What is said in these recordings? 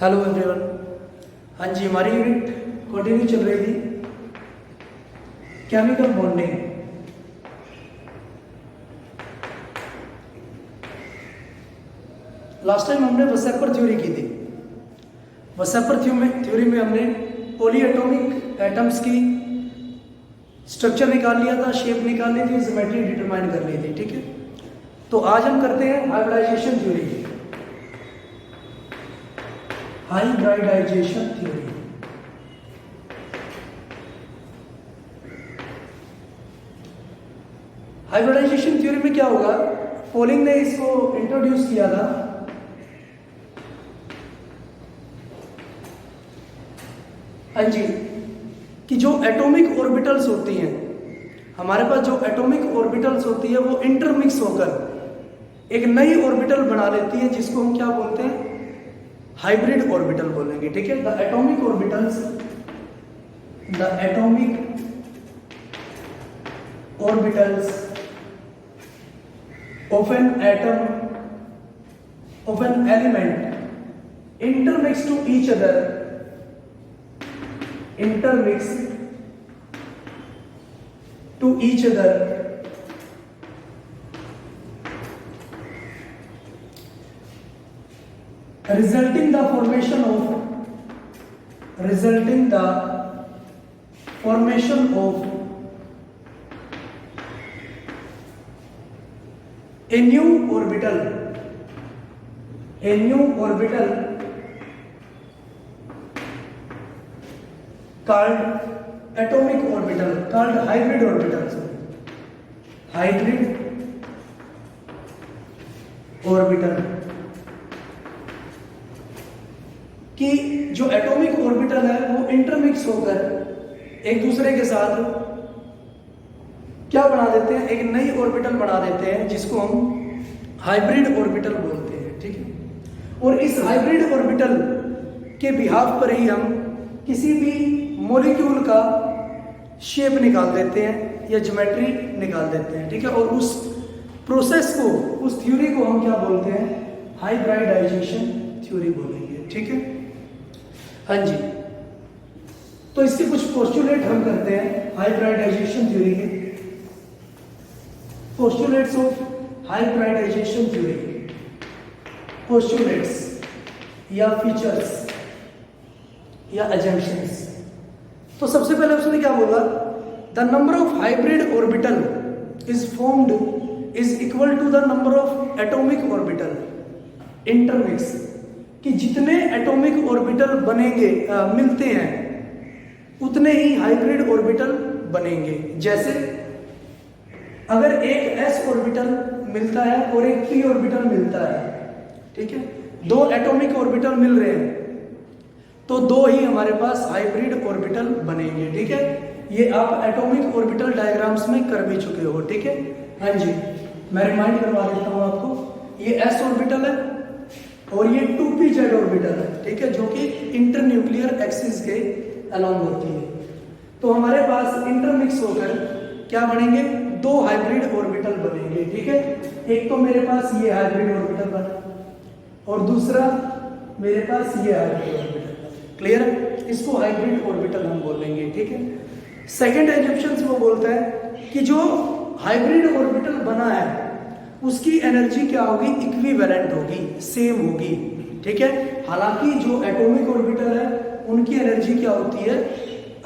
Hello everyone. हाँ जी, हमारी unit continue चल रही थी केमिकल बॉन्डिंग। लास्ट टाइम हमने वसेपर थ्योरी की थी। वसेपर थ्योरी में हमने पॉलीएटॉमिक एटम्स की स्ट्रक्चर निकाल लिया था, शेप निकाल ली थी, ज्योमेट्री डिटरमाइन कर ली थी। ठीक है, तो आज हम करते हैं hybridisation theory. Hybridisation theory hybridisation theory में क्या होगा, पोलिंग ने इसको इंट्रोड्यूस किया था। हाँ जी, कि जो एटॉमिक ऑर्बिटल्स होती हैं, हमारे पास जो एटॉमिक ऑर्बिटल्स होती है वो इंटरमिक्स होकर एक नई ऑर्बिटल बना लेती है, जिसको हम क्या बोलते हैं, हाइब्रिड ऑर्बिटल बोलेंगे। ठीक है, the atomic orbitals of an atom of an element intermix to each other, resulting the formation of a new orbital called atomic orbital, called hybrid orbital, कि जो एटॉमिक ऑर्बिटल है वो इंटरमिक्स होकर एक दूसरे के साथ क्या बना देते हैं, एक नई ऑर्बिटल बना देते हैं, जिसको हम हाइब्रिड ऑर्बिटल बोलते हैं। ठीक है, और इस हाइब्रिड ऑर्बिटल के बिहाफ पर ही हम किसी भी मॉलिक्यूल का शेप निकाल देते हैं या ज्योमेट्री निकाल देते हैं। ठीक है, और उस प्रोसेस को, उस थ्योरी को हम क्या बोलते हैं, हाइब्रिडाइजेशन थ्योरी बोलेंगे। ठीक है, हाँ जी, तो इसके कुछ पोस्टुलेट हम करते हैं हाइब्रिडाइजेशन थ्योरी के। Postulates of hybridisation theory, postulates या फीचर्स या अजम्पशंस। तो सबसे पहले उसने क्या बोला, the number of hybrid orbital is formed is equal to the number of atomic orbital intermix, कि जितने एटॉमिक ऑर्बिटल बनेंगे मिलते हैं उतने ही हाइब्रिड ऑर्बिटल बनेंगे। जैसे अगर एक s ऑर्बिटल मिलता है और एक p ऑर्बिटल मिलता है, ठीक है, दो एटॉमिक ऑर्बिटल मिल रहे हैं, तो दो ही हमारे पास हाइब्रिड ऑर्बिटल बनेंगे। ठीक है, ये आप एटॉमिक ऑर्बिटल डायग्राम्स में कर भी चुके हो। ठीक है, हाँ जी, मैं रिमाइंड करवा देता हूँ आपको। ये s ऑर्बिटल है और ये 2pz ऑर्बिटल है। ठीक है, जो कि इंटरन्यूक्लियर एक्सिस के अलोंग होती है। तो हमारे पास इंटरमिक्स होकर क्या बनेंगे, दो हाइब्रिड ऑर्बिटल बनेंगे। ठीक है, एक तो मेरे पास ये हाइब्रिड ऑर्बिटल बना और दूसरा मेरे पास ये हाइब्रिड ऑर्बिटल। क्लियर है, इसको हाइब्रिड ऑर्बिटल हम बोलेंगे। ठीक है, सेकंड एजम्पशन वो बोलता है कि जो हाइब्रिड ऑर्बिटल बना है उसकी एनर्जी क्या होगी, इक्विवेलेंट होगी, सेम होगी। ठीक है, हालांकि जो एटॉमिक ऑर्बिटल है उनकी एनर्जी क्या होती है,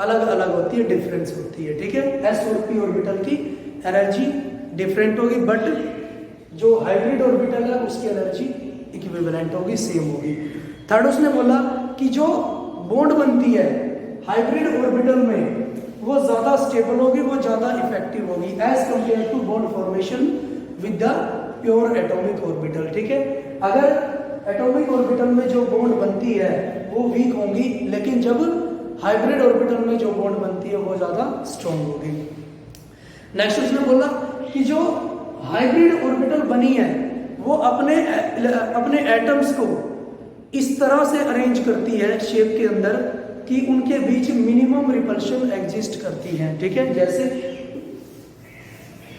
अलग अलग होती है, डिफरेंस होती है। ठीक है, s और p ऑर्बिटल की एनर्जी डिफरेंट होगी, बट जो हाइब्रिड ऑर्बिटल है उसकी एनर्जी इक्विवेलेंट होगी, सेम होगी। थर्ड उसने बोला कि जो बॉन्ड बनती है हाइब्रिड ऑर्बिटल में वो ज्यादा स्टेबल होगी, वो ज्यादा इफेक्टिव होगी as compare to bond formation with the pure atomic orbital. ठीक है, अगर एटॉमिक ऑर्बिटल में जो बॉन्ड बनती है वो वीक होंगी, लेकिन जब हाइब्रिड ऑर्बिटल में जो बॉन्ड बनती है वो ज्यादा स्ट्रॉन्ग होगी। नेक्स्ट उसने बोला कि जो हाइब्रिड ऑर्बिटल बनी है वो अपने एटम्स को इस तरह से अरेंज करती है शेप के अंदर कि उनके बीच मिनिमम रिपल्शन एग्जिस्ट करती है। ठीक है, जैसे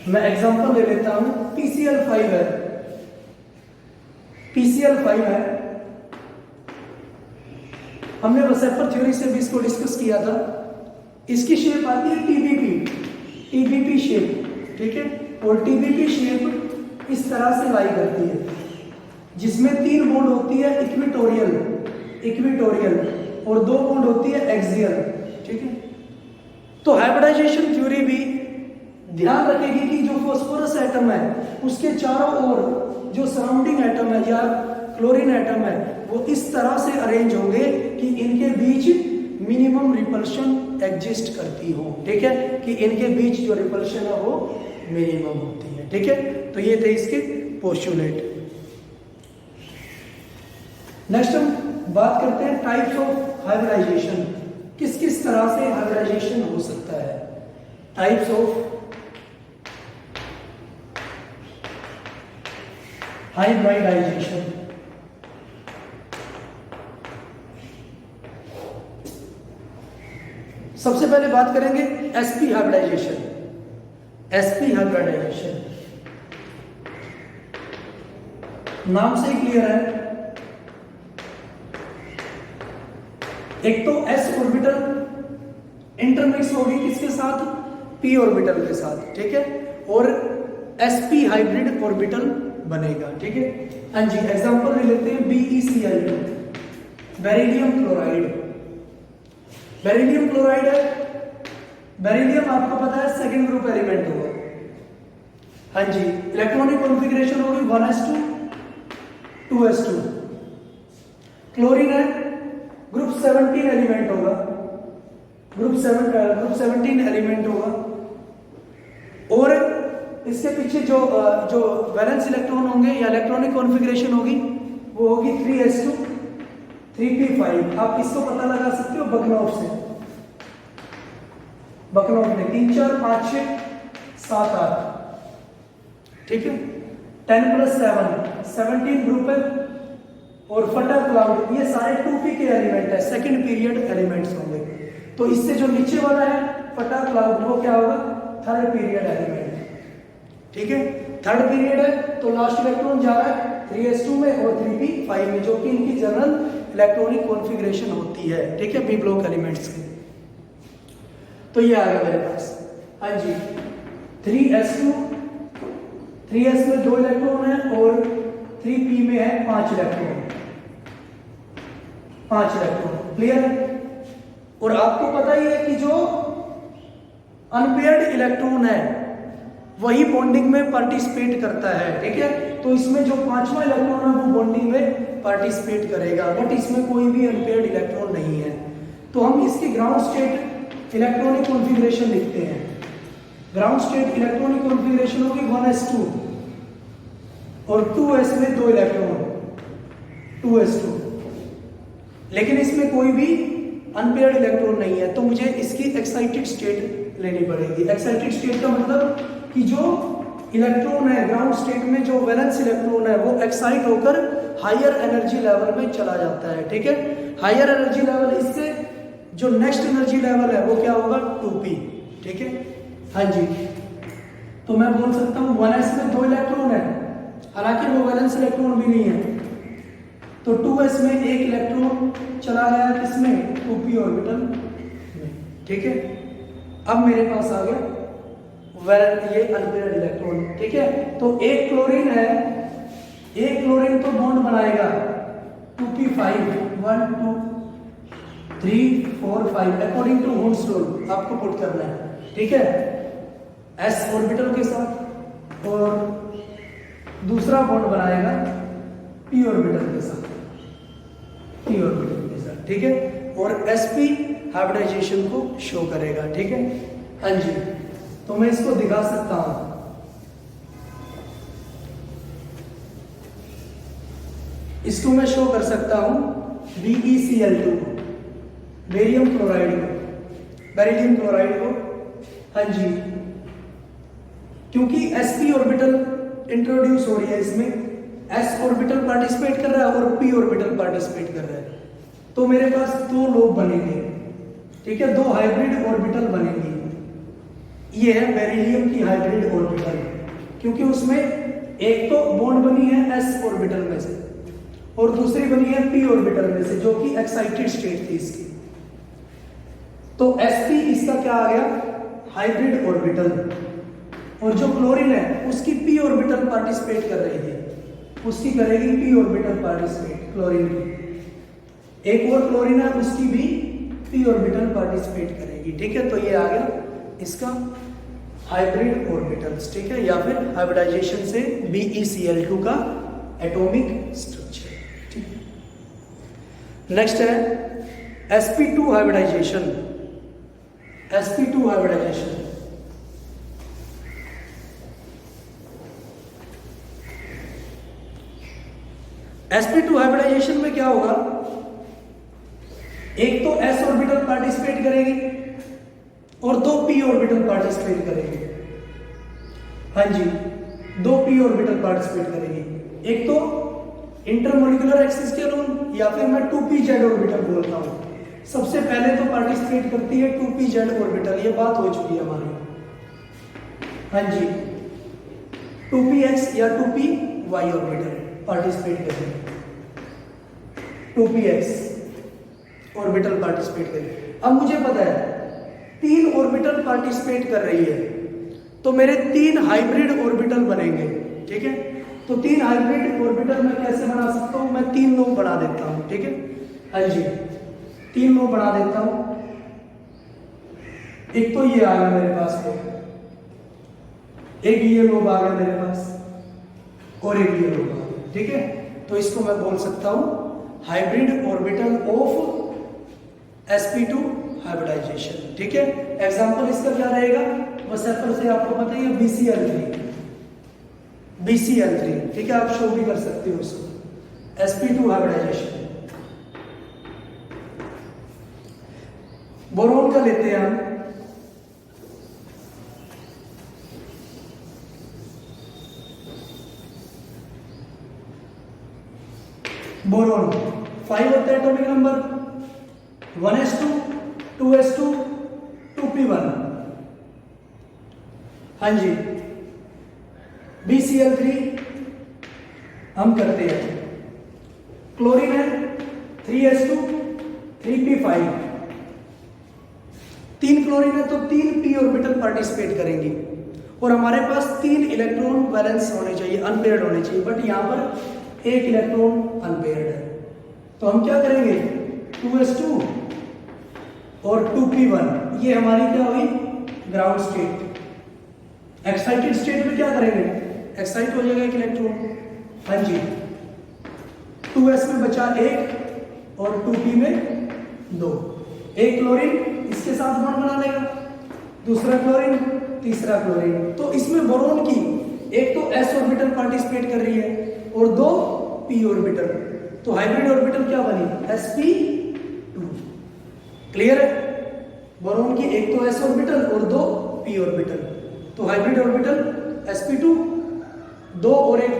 मैं एग्जांपल ले लेता हूं, PCl5 है, हमने वसेपर थ्योरी से भी इसको डिस्कस किया था। इसकी शेप आती है टीबीपी शेप, ठीक है। और टीबीपी शेप इस तरह से लाई करती है, जिसमें 3 बॉन्ड होती है इक्विटोरियल और 2 बॉन्ड होती है एक्सियल, ठीक है। तो हाइब्रिडाइजेशन थ्योरी भी ध्यान रखेगी कि जो फास्फोरस एटम है उसके चारों ओर जो सराउंडिंग एटम है या क्लोरीन एटम है वो इस तरह से अरेंज होंगे कि इनके बीच मिनिमम रिपल्शन एग्जिस्ट करती हो, ठीक है, कि इनके बीच जो रिपल्शन है वो मिनिमम होती है, ठीक है। तो ये थे इसके पोस्टुलेट। नेक्स्ट हम बात करते हैं टाइप्स ऑफ हाइब्रिडाइजेशन, किस किस तरह से हाइब्रिडाइजेशन हो सकता है। Types of hybridisation. सबसे पहले बात करेंगे एसपी हाइब्रिडाइजेशन। एसपी हाइब्रिडाइजेशन नाम से ही क्लियर है, एक तो एस ऑर्बिटल इंटरमिक्स होगी किसके साथ, पी ऑर्बिटल के साथ, ठीक है, और एसपी हाइब्रिड ऑर्बिटल बनेगा, ठीक है। हाँ जी, एग्जांपल ले लेते हैं BeCl, beryllium chloride. Beryllium chloride है, बेरिलियम आपको पता है सेकंड ग्रुप एलिमेंट होगा। हाँ जी, इलेक्ट्रॉनिक कॉन्फ़िगरेशन होगी 1s2 2s2। क्लोरीन है ग्रुप 17 एलिमेंट होगा, ग्रुप 17 एलिमेंट होगा। और इसके पीछे जो वैलेंस इलेक्ट्रॉन होंगे या इलेक्ट्रॉनिक कॉन्फ़िगरेशन होगी वो होगी 3s2 3p5। आप इसको पता लगा सकते हो बकनॉफ से, बकनॉफ में 3 4 5 6 7 8, ठीक है। 10 + 7 17 ग्रुप है। और फटा क्लाउड, ये सारे 2p के एलिमेंट है, सेकंड पीरियड एलिमेंट्स होंगे। तो इससे जो नीचे वाला है फटा क्लाउड वो क्या होगा, थर्ड पीरियड एलिमेंट, ठीक है। थर्ड पीरियड है तो लास्ट इलेक्ट्रॉन जा रहा है 3s2 में और 3p5 में, जो कि इनकी जनरल इलेक्ट्रॉनिक कॉन्फ़िगरेशन होती है, ठीक है, p ब्लॉक एलिमेंट्स की। तो ये आ गया मेरे पास। हाँ जी, 3s2, 3s में 2 इलेक्ट्रॉन है और 3p में है 5 इलेक्ट्रॉन, 5 इलेक्ट्रॉन, क्लियर है। और आपको पता ही है कि जो अनपेयर्ड इलेक्ट्रॉन है वही बॉन्डिंग में पार्टिसिपेट करता है, ठीक है। तो इसमें जो 5वां इलेक्ट्रॉन है वो बॉन्डिंग में पार्टिसिपेट करेगा, बट इसमें कोई भी अनपेयर्ड इलेक्ट्रॉन नहीं है। तो हम इसकी ग्राउंड स्टेट इलेक्ट्रॉनिक कॉन्फ़िगरेशन लिखते हैं। ग्राउंड स्टेट इलेक्ट्रॉनिक कॉन्फ़िगरेशन होगी 1s2 और 2s में 2 इलेक्ट्रॉन 2s2, लेकिन इसमें कोई भी अनपेयर्ड इलेक्ट्रॉन नहीं है। तो मुझे इसकी एक्साइटेड स्टेट लेनी पड़ेगी। एक्साइटेड स्टेट का मतलब कि जो इलेक्ट्रॉन है ग्राउंड स्टेट में, जो वैलेंस इलेक्ट्रॉन है वो एक्साइट होकर हायर एनर्जी लेवल में चला जाता है, ठीक है। हायर एनर्जी लेवल, इससे जो नेक्स्ट एनर्जी लेवल है वो क्या होगा, 2p, ठीक है। हाँ जी, तो मैं बोल सकता हूँ 1s में 2 इलेक्ट्रॉन है, हालांकि वो वैलेंस इलेक्ट्रॉन भी नहीं है। तो 2s में 1 इलेक्ट्रॉन चला गया किसमें, 2p ऑर्बिटल में, ठीक है। अब मेरे पास आ गया ये अनपेयर्ड इलेक्ट्रॉन, ठीक है। तो एक क्लोरीन है, एक क्लोरीन तो बॉन्ड बनाएगा 2p5 1 2 3 4 5 according to woods rule आपको पुट करना है, ठीक है, s ऑर्बिटल के साथ। और दूसरा बॉन्ड बनाएगा p ऑर्बिटल के साथ, p ऑर्बिटल के साथ, ठीक है। और sp हाइब्रिडाइजेशन को शो करेगा, ठीक है। हाँ जी, तो मैं इसको दिखा सकता हूं। इसको मैं शो कर सकता हूं BeCl2, बेरियम क्लोराइड को, बेरिलियम क्लोराइड को। हाँ जी, क्योंकि sp ऑर्बिटल इंट्रोड्यूस हो रही है, इसमें s ऑर्बिटल पार्टिसिपेट कर रहा है और p ऑर्बिटल पार्टिसिपेट कर रहा है। तो मेरे पास 2 लोब बनेंगे, ठीक है, 2 हाइब्रिड ऑर्बिटल बनेंगे। ये है बेरिलियम की हाइब्रिड ऑर्बिटल, क्योंकि उसमें एक तो बॉन्ड बनी है s ऑर्बिटल में से और दूसरी बनी है p ऑर्बिटल में से, जो कि एक्साइटेड स्टेट थी इसकी। तो sp इसका क्या आ गया, हाइब्रिड ऑर्बिटल। और जो क्लोरीन है उसकी p ऑर्बिटल पार्टिसिपेट कर रही है, उसकी करेगी p ऑर्बिटल पार्टिसिपेट क्लोरीन की। एक और क्लोरीन है उसकी भी p ऑर्बिटल पार्टिसिपेट करेगी, ठीक है। तो ये आ गया इसका हाइब्रिड ऑर्बिटल्स, ठीक है, या फिर हाइब्रिडाइजेशन से BeCl2 का एटॉमिक स्ट्रक्चर, ठीक है। नेक्स्ट है sp2 hybridisation. sp2 hybridisation sp2 hybridisation में क्या होगा, एक तो s ऑर्बिटल पार्टिसिपेट करेगी और दो p ऑर्बिटल पार्टिसिपेट करेगी। हाँ जी, दो p ऑर्बिटल पार्टिसिपेट करेगी। एक तो इंटरमोलिकुलर एक्सिस के अलोन, या फिर मैं 2pz ऑर्बिटल बोलता हूं। सबसे पहले तो पार्टिसिपेट करती है 2pz ऑर्बिटल, ये बात हो चुकी है हमारी। हाँ जी, 2px या 2py ऑर्बिटल पार्टिसिपेट करेगी, 2px ऑर्बिटल पार्टिसिपेट करेगी। अब मुझे पता है 3 ऑर्बिटल पार्टिसिपेट कर रही है, तो मेरे 3 हाइब्रिड ऑर्बिटल बनेंगे, ठीक है। तो 3 हाइब्रिड ऑर्बिटल मैं कैसे बना सकता हूं, मैं 3 लोब बना देता हूं, ठीक है। हाँ जी, 3 लोब बना देता हूं। एक तो ये आ गया मेरे पास लोब, एक ये लोब आ गया मेरे पास, और एक ये लोब आ गया, ठीक है। तो इसको मैं बोल सकता हूं hybrid orbital of sp2 hybridisation, ठीक है। एग्जांपल इसका क्या रहेगा, बस एफर से आपको पता ही है BeCl3, ठीक है, आप शो भी कर सकते हो उसको, sp2 हाइब्रिडाइजेशन। बोरोन का लेते हैं हम, बोरोन 5 होता है atomic number, 1s2 2s2 2p1। हाँ जी, BeCl3 हम करते हैं। क्लोरीन है 3s2 3p5, 3 क्लोरीन है तो 3 p ऑर्बिटल पार्टिसिपेट करेंगी, और हमारे पास 3 इलेक्ट्रॉन बैलेंस होने चाहिए, अनपेयर्ड होने चाहिए, बट यहां पर एक इलेक्ट्रॉन अनपेयर्ड है। तो हम क्या करेंगे, 2s2 और 2p1, ये हमारी क्या हुई, ग्राउंड स्टेट। एक्साइटेड स्टेट में क्या करेंगे, एक्साइट हो जाएगा एक इलेक्ट्रॉन। हाँ जी, 2s में बचा 1 और 2p में 2, एक क्लोरीन इसके साथ बॉन्ड बना लेगा, दूसरा क्लोरीन, तीसरा क्लोरीन। तो इसमें बोरोन की एक तो s ऑर्बिटल पार्टिसिपेट कर रही है और 2 p ऑर्बिटल, तो हाइब्रिड ऑर्बिटल क्या बनी, sp2। क्लियर है, बोरोन की एक तो s ऑर्बिटल और 2 p ऑर्बिटल, तो हाइब्रिड ऑर्बिटल sp2, 2 और 1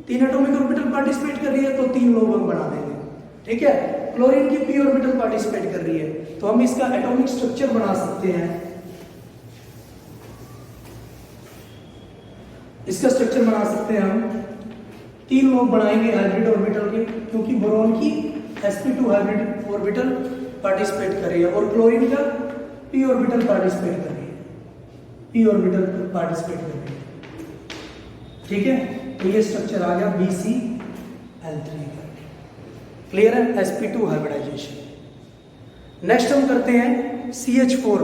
3 एटॉमिक ऑर्बिटल पार्टिसिपेट कर रही है, तो 3 लोब हम बना देंगे, ठीक है। क्लोरीन की p ऑर्बिटल पार्टिसिपेट कर रही है, तो हम इसका एटॉमिक स्ट्रक्चर बना सकते हैं। इसका स्ट्रक्चर बना सकते हैं हम, 3 लोब बनाएंगे हाइब्रिड ऑर्बिटल के, क्योंकि बोरोन की sp2 हाइब्रिड ऑर्बिटल पार्टिसिपेट कर रही है और क्लोरीन का p ऑर्बिटल पार्टिसिपेट कर रही है, p ऑर्बिटल पार्टिसिपेट कर रही है, ठीक है। तो ये स्ट्रक्चर आ गया BeCl3 का। क्लियर है, sp2 हाइब्रिडाइजेशन। नेक्स्ट हम करते हैं CH4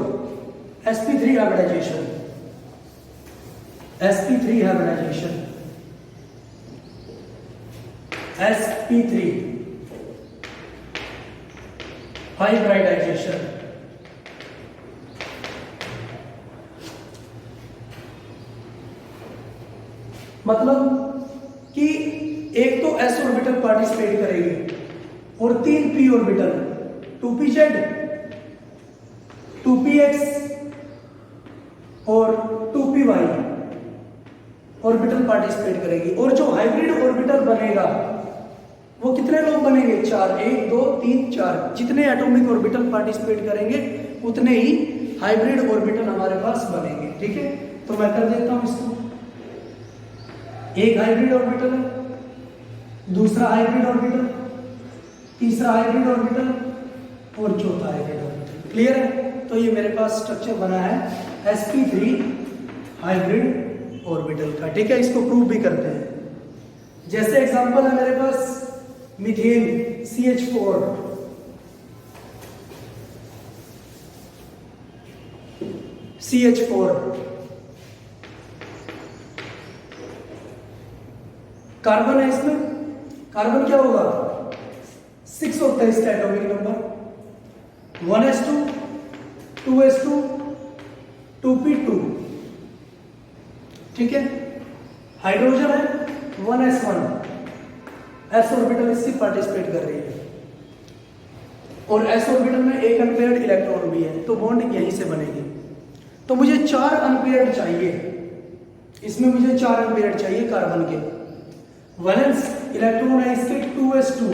sp3 hybridisation. sp3 hybridisation, sp3 hybridisation. मतलब कि एक तो s ऑर्बिटल पार्टिसिपेट करेगी और 3 p ऑर्बिटल, 2pz 2px और 2py ऑर्बिटल पार्टिसिपेट करेगी, और जो हाइब्रिड ऑर्बिटल बनेगा वो कितने लोग बनेंगे, 4, 1 2 3 4। जितने एटॉमिक ऑर्बिटल पार्टिसिपेट करेंगे उतने ही हाइब्रिड ऑर्बिटल हमारे पास बनेंगे, ठीक है। तो मैं कर देता हूं इसको, एक हाइब्रिड ऑर्बिटल है, दूसरा हाइब्रिड ऑर्बिटल, तीसरा हाइब्रिड ऑर्बिटल और चौथा हाइब्रिड ऑर्बिटल। क्लियर है? तो ये मेरे पास स्ट्रक्चर बना है sp3 हाइब्रिड ऑर्बिटल का। ठीक है, इसको प्रूव भी करते हैं। जैसे एग्जांपल है मेरे पास मीथेन CH4, कार्बन है इसमें। कार्बन क्या होगा? 6 होता है इसका atomic number, 1s2, 2s2, 2p2। ठीक है, हाइड्रोजन है 1s1, s ऑर्बिटल इसकी पार्टिसिपेट कर रही है और s ऑर्बिटल में एक अनपेयर्ड इलेक्ट्रॉन भी है, तो बॉन्ड यहीं से बनेगी। तो मुझे 4 अनपेयर्ड चाहिए, इसमें मुझे 4 अनपेयर्ड चाहिए कार्बन के। वैलेंस इलेक्ट्रॉन है इसके 2s2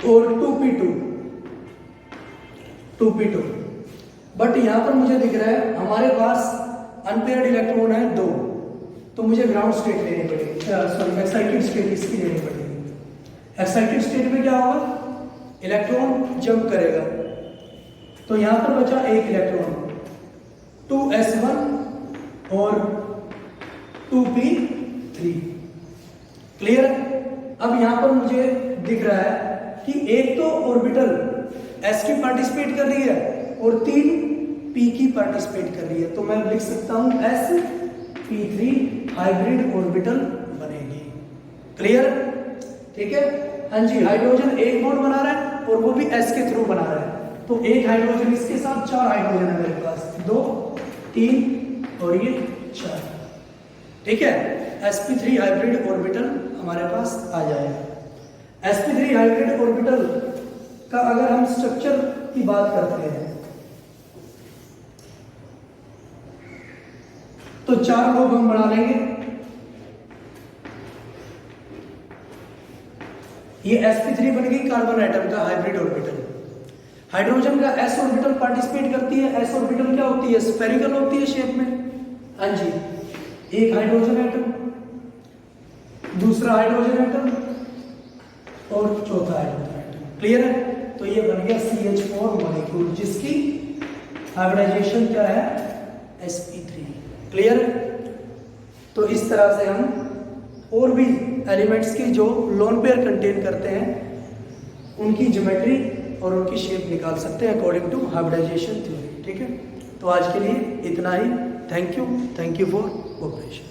और 2p2। बट यहां पर मुझे दिख रहा है हमारे पास अनपेयर्ड इलेक्ट्रॉन है 2, तो मुझे ग्राउंड स्टेट लेनी पड़ेगी, सॉरी एक्साइटेड स्टेट इसकी लेनी पड़ेगी। एक्साइटेड स्टेट में क्या होगा? इलेक्ट्रॉन जंप करेगा, तो यहां पर बचा एक इलेक्ट्रॉन 2s1 और 2p3। क्लियर? अब यहां पर मुझे दिख रहा है कि एक तो ऑर्बिटल s की पार्टिसिपेट कर रही है और 3 p की पार्टिसिपेट कर रही है, तो मैं लिख सकता हूं sp3 हाइब्रिड ऑर्बिटल बनेगी। क्लियर? ठीक है, हाँ जी। हाइड्रोजन एक बॉन्ड बना रहा है और वो भी s के थ्रू बना रहा है, तो एक हाइड्रोजन इसके साथ 4 हाइड्रोजन है मेरे पास, 2, 3 और ये 4। ठीक है, sp3 हाइब्रिड ऑर्बिटल हमारे पास आ जाएगा। sp3 हाइब्रिड ऑर्बिटल का अगर हम स्ट्रक्चर की बात करते हैं तो 4 लोग हम बना लेंगे। ये sp3 बन गई कार्बन एटम का हाइब्रिड ऑर्बिटल। हाइड्रोजन का s ऑर्बिटल पार्टिसिपेट करती है। s ऑर्बिटल क्या होती है? स्फेरिकल होती है शेप में। हाँ जी, एक हाइड्रोजन एटम, दूसरा हाइड्रोजन एटम और चौथा हाइड्रोजन एटम। क्लियर है? तो ये बन गया CH4 मॉलिक्यूल जिसकी हाइब्रिडाइजेशन क्या है? sp3। क्लियर? तो इस तरह से हम और भी एलिमेंट्स की जो लोन पेयर कंटेन करते हैं उनकी ज्योमेट्री और उनकी शेप निकाल सकते हैं अकॉर्डिंग टू हाइब्रिडाइजेशन थ्योरी। ठीक है, तो आज के लिए इतना ही। Thank you for cooperation.